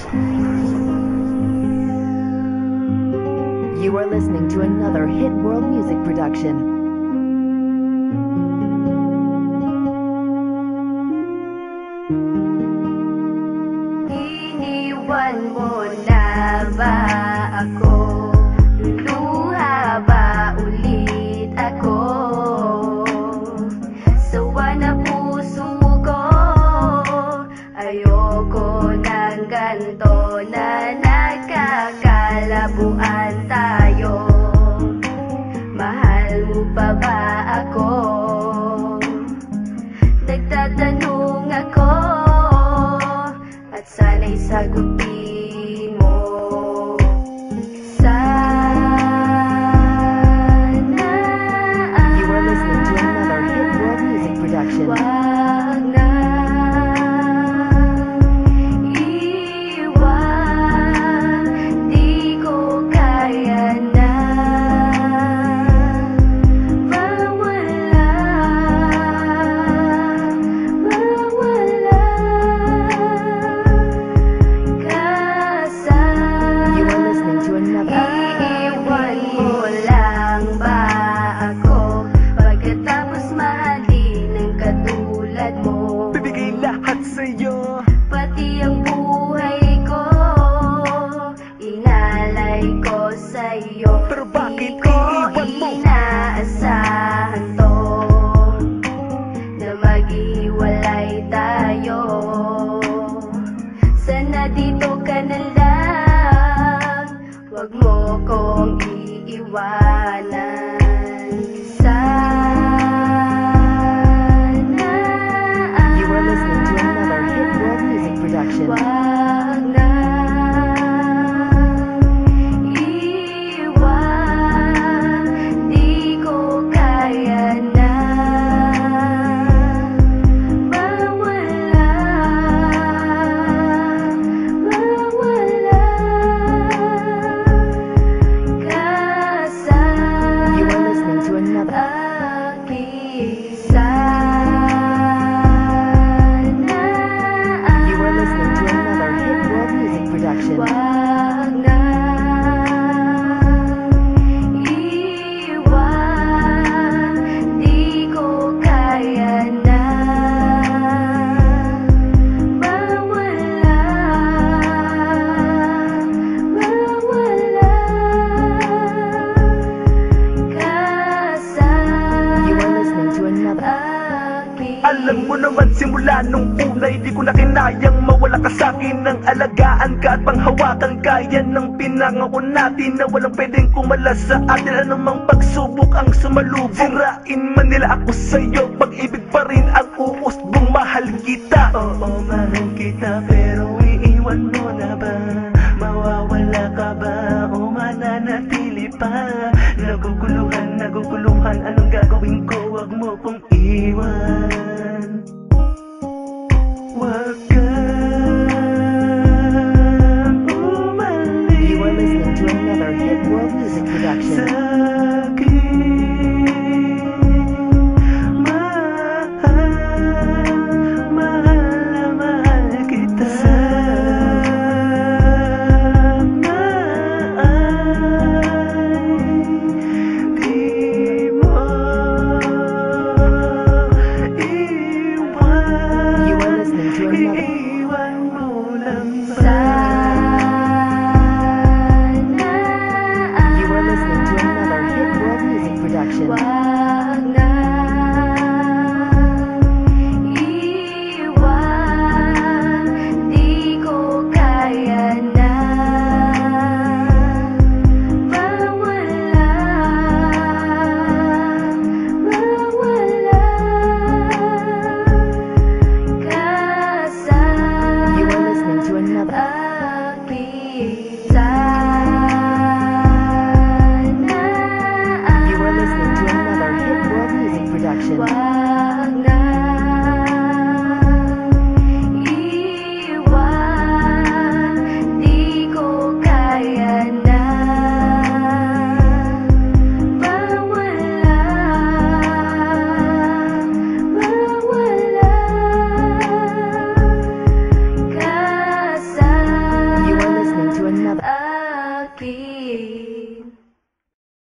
You are listening to another hit world music production. Iniwan mo na ba ako? Luluha ba ulit ako? Sawa na puso ko, ayoko ng ganto na nagkakalabuan tayo. Mahal mo pa ba ako? Nagtatanong ako at sana'y sagutin mo. Sana You are listening to another hit world music production. wag na iwan, di ko kaya na mawala, You are listening to another. iiwan mo lang ba ako pagkatapos mahalin ng katulad mo? Bibigay lahat sa'yo. Pati ang buhay ko inalay ko sa'yo. Pero bakit Di ko iiwan mo? inaasahan to na maghiwalay tayo. Sana dito ka na lang, wag mo kong iiwanan. Sana You are listening to another hit world music production. wag na iwan, di ko kaya na mawala. You are listening to another. You are listening to another hit world music production. Wag na iwan, di ko kaya na mawala. You are listening to another. Alam mo naman simula nung una di ko na kinayang mawala ka sa'kin. Nang alagaan ka at panghawakan ka, yan ang pinangako natin na walang pwedeng kumala sa atin. Anumang pagsubok ang sumalubong, sirain man nila ako sa'yo, pag-ibig pa rin ang uusbong. Mahal kita, oo mahal kita, pero iiwan mo na ba? Mawawala ka ba o mananatili pa? Naguguluhan, anong gagawin ko? Wag mo kong iwan. Wag kang umalis You are listening to another hit world music production. sa'kin. Mahal kita. Sana di mo iwan. You are listening to another. Iwan mo lang ba? Sana You are listening to another hit world music production. wag na iwan, di ko kaya na mawala. akin.